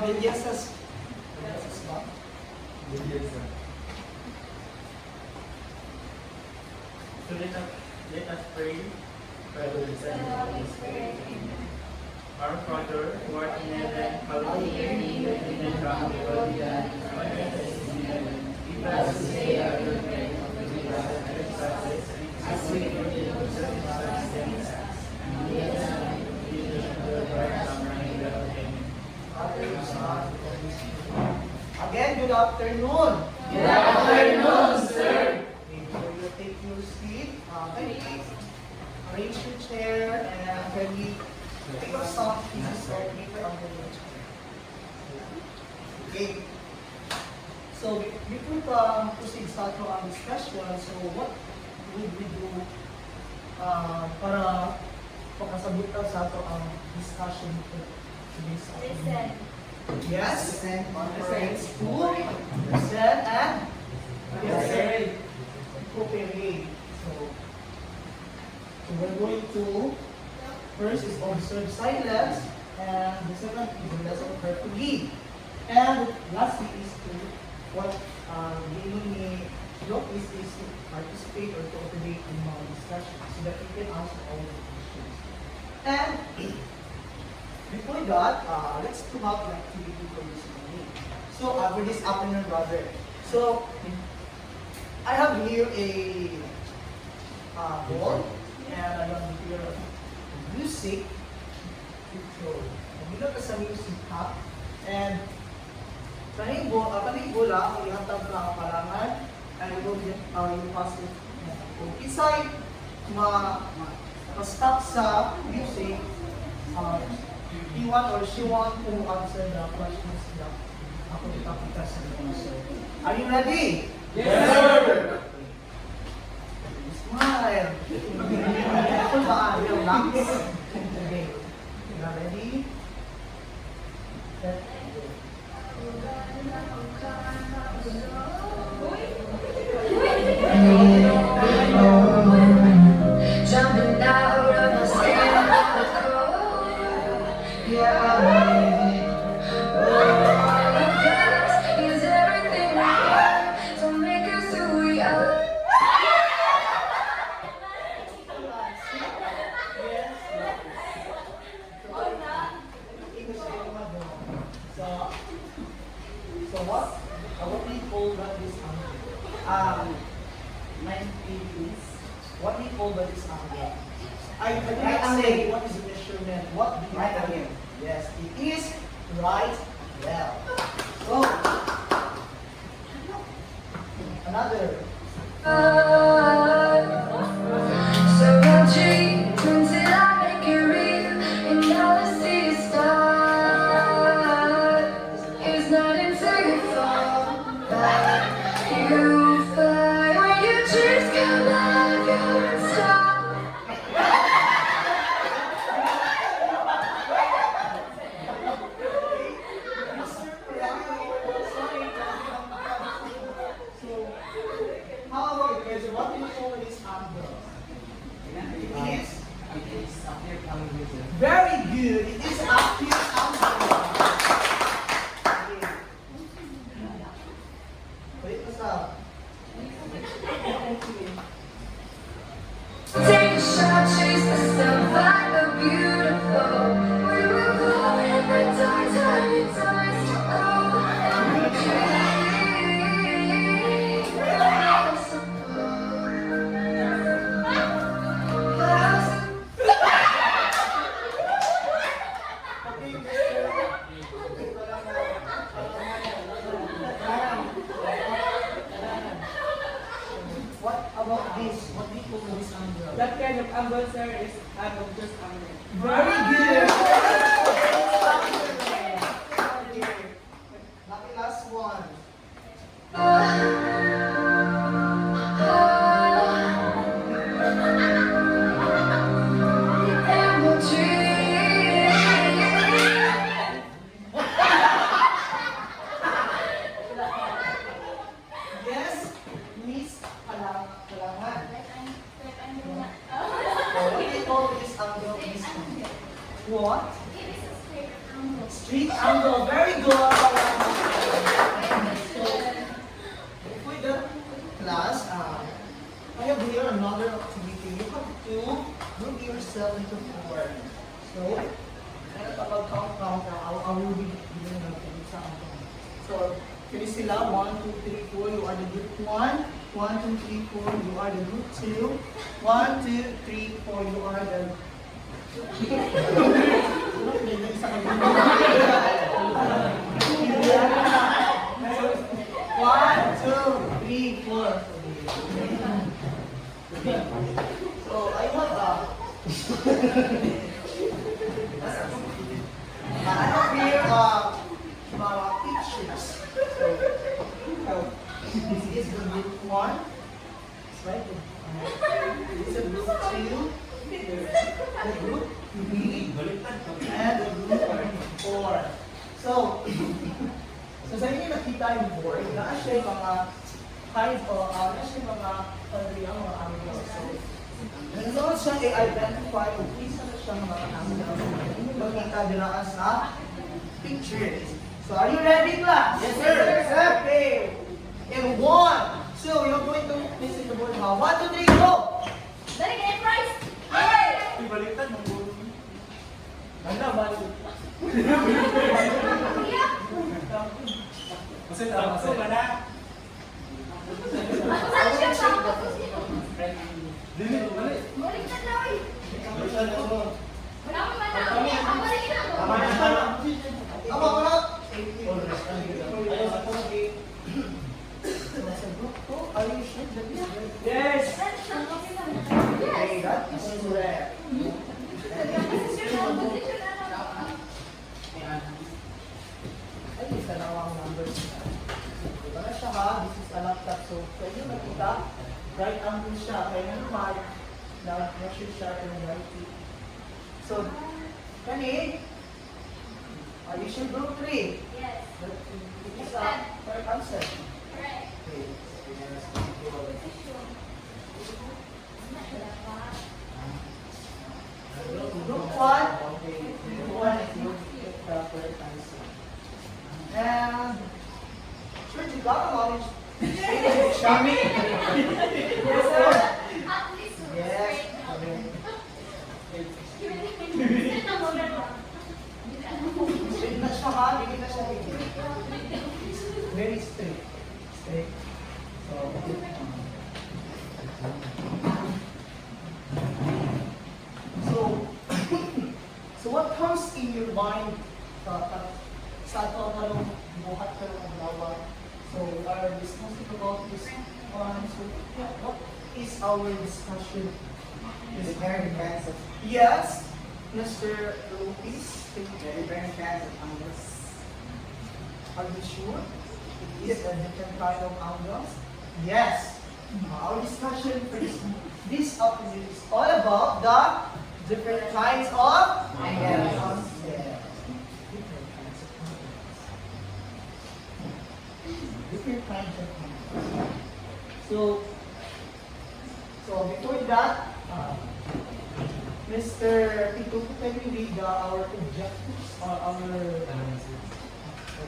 Bellezas. Bellezas ba? Belleza. So let us pray. Father, the Son, and the Holy Spirit. Our Father, who art in heaven, hallowed be your name. Thy kingdom come, thy will be done, on earth as it is in heaven. Give us this day our daily bread, and forgive us our trespasses, as we forgive those who trespass against us. And lead us not into temptation, but deliver us from evil. Amen. Father, Son, and Holy Spirit. Again, good afternoon. Good afternoon, sir. Before you take your seat, arrange your chair and can we take a soft pieces of paper under your chair. Okay. So before proceed sa ato ang discussion, so what would we do para pakasabutan sa ato ang discussion today's afternoon? Yes, conference, school, present, and cooperate. So we're going to, first is observe silence, and the second is the lesson carefully. And lastly is to, what Gino is to participate or cooperate in our discussion so that we can answer all the questions. And before that, let's come up the activity for this morning. So, for this afternoon, brother. So, I have here a ball, and I have here music. So, nabila ka sa music ha. And, kaning bola, ihatag ka ang parangan, and you pass it. Kung isay, ma-stop sa music, he want or she want to answer the questions that ako ipapita sa inyo. Are you ready? Yes, sir. Smile. Ako ba? Relax. Okay. You are ready? Set. Jumping out of my skin, is everything we have to make us who we are. So what do you call that this angle? What do you call that this angle? I cannot say what is the measurement. What do you Right call angle. it? Yes, it is right well. So another. So I'll dream until I make it real, and all I see is stars. It's not until you fall back, you fly. When your dreams come alive, you won't stop. How about it, guys? What do you call this angle? It is very good. It is acute angle. Okay. Wait, what's up? Take a shot, chase the sun, find the beautiful. We will go in the dark, time times to go and dream. What about this? What do you call this angle? That kind of angle, sir, is angle, just angle. Very good. Lucky last one. And we'll dream. Yes, Miss Kalangan. What do you call this angle? This angle? What? Hindi na sa ako. So, kini sila, 1, 2, 3, 4, you are the group 1. 1, 2, 3, 4, you are the group 2. 1, 2, 3, 4, you are the... Isa ka din. 1, 2, 3, 4. So, I have I have here mga pictures. So, this is the group 1. It's right there. This is the group 2. The group 3. And the group 4. So sa inyo nakita yung board, na siya yung mga kind of, na siya yung mga pagriang mga angles. So, nanonood siya i-identify kung isa na siya mga angles. Yung makita nila sa pictures. So, are you ready, class? Yes, sir. Okay. In 1, 2, you're going to visit the board now. 1, 2, 3, go! Dali, get prize! Hey! Ibaliktad ng board. Ano, balik? Kasi tapos ka na. Saan siya siya? Dili, balik. Baliktad na, oy. Wala mo man na. Ang baliktad mo. Tama na. Tama ko na. Are you sure that is right? Yes! Okay, that is correct. Ay, isa na ang numbers na. Diba na siya ha? This is a laptop. So, pwede makita. Right angle siya. Kaya naman, na-measure siya in right. So, kani, are you sure group 3? Yes. It is a correct answer. Correct. Okay. Group 1. Group 1 is group the correct answer. And, sure, you got a knowledge. Shami? Yes, sir. At least, Yes. Sit na muna ba? Straight na siya ha, hindi na siya higit. Very straight. Straight. So, so what comes in your mind sa ito ang buhat ka ng adlaw? So we are discussing about this one. So yeah, what is our discussion? Very fans of Yes, Mr. Lopez. very fans of angles. Are you sure? It is a different kind of angles? Yes. Our discussion for this episode is all about the different kinds of angles. Yes. Different kinds of angles. Different kinds of angles. So before that, Mr. Tito, can you read our objectives or our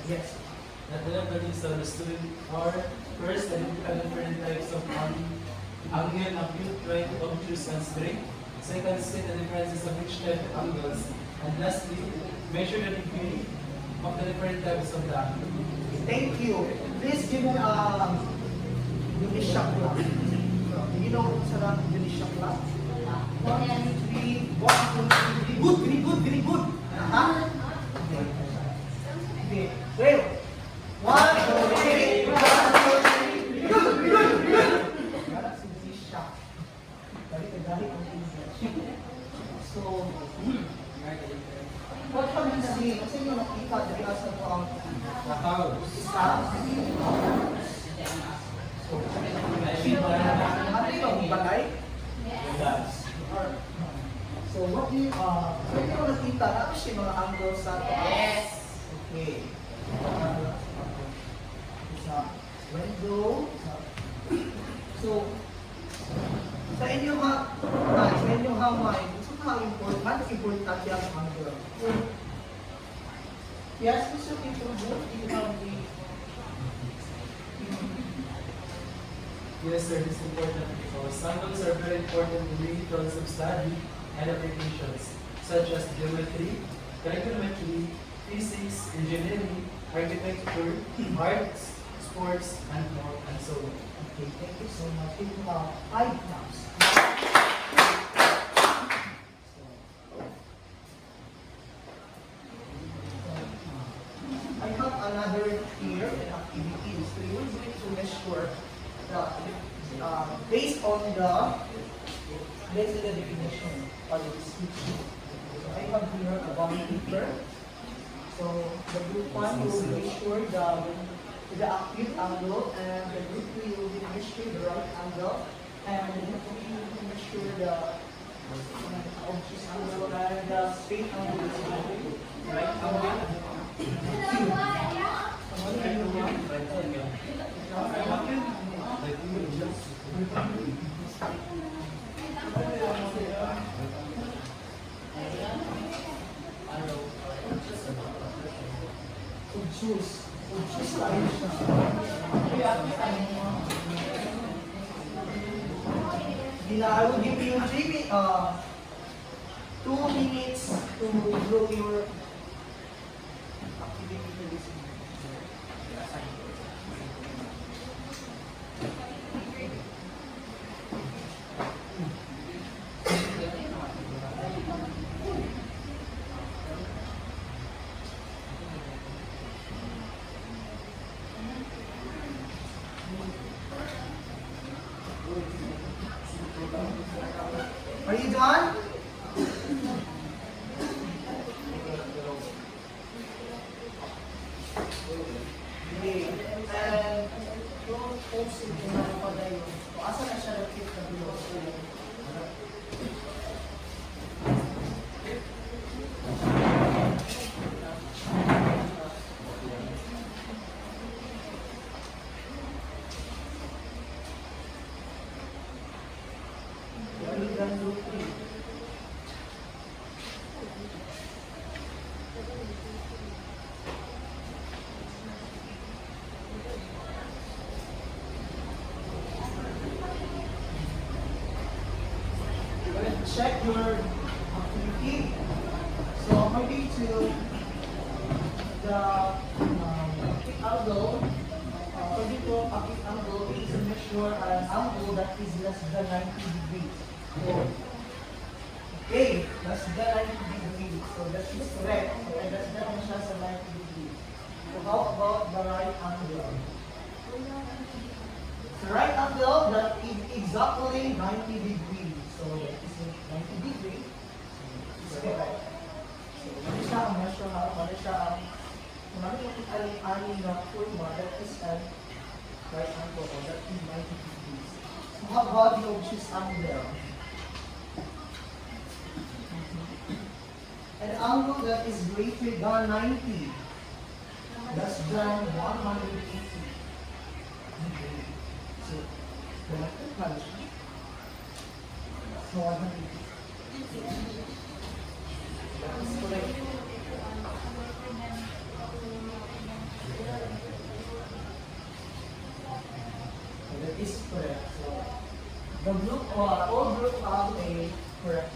yes. That the studies of the student are first identify different types of angle, acute, right, obtuse, and straight. Second, state the differences of each type of angles. And lastly, measure the degree of the different types of the angle. Thank you. Please give me Indonesia clap. Do you know what's an Indonesia clap? 1, 2, 3, 1, 2, 3. Good, very good, very good. Okay. Well, 1, 2, 3, 1, 2, 3. Good, good, good. That's Indonesia. Dali ang English. So, what have you seen? Kasi yung nakita, dali asa ko ang isa. So, ano yung bagay? So, what do you, pwede mo nakita na siya mga angles sa Yes. Okay. Isa, window. So, sa inyong hamay, gusto ka important yung angle. Yes, Mr. Tito, do you have the Yes, sir, this is important because angles are very important in many fields of study and applications, such as geometry, trigonometry, physics, engineering, architecture, arts, sports, and more, and so on. Okay, thank you so much. Give me 5 claps. I have another here in activities. So you will going to measure based on the definition of the description. So I have here a bond paper. So the group 1 will measure the acute angle, and the group 2 will measure the right angle, and the group 3 will measure the obtuse angle and the straight angle. Right now, Obtuse lang siya. I will give you 2 minutes to draw your activity for this week. Are you done? Okay. And yung post yung pala yun. Asa na siya nakit na bilo? Are you done, group 3? Check your activity. So according to the acute angle, according to acute angle, it is to measure an angle that is less than 90 degrees. So, okay, less than 90 degrees. So that is correct. So less than siya sa 90 degrees. So how about the right angle? The right angle that is exactly 90 degrees. So that is 90 degrees. Is correct. So mali siya ang measure ha, mali siya ang aling na forma that is an right angle or that is 90 degrees. So how about the obtuse angle? An angle that is greater than 90, less than 180 degrees. So the left hand so 180. That is correct. So that is correct. So the group all group have a correct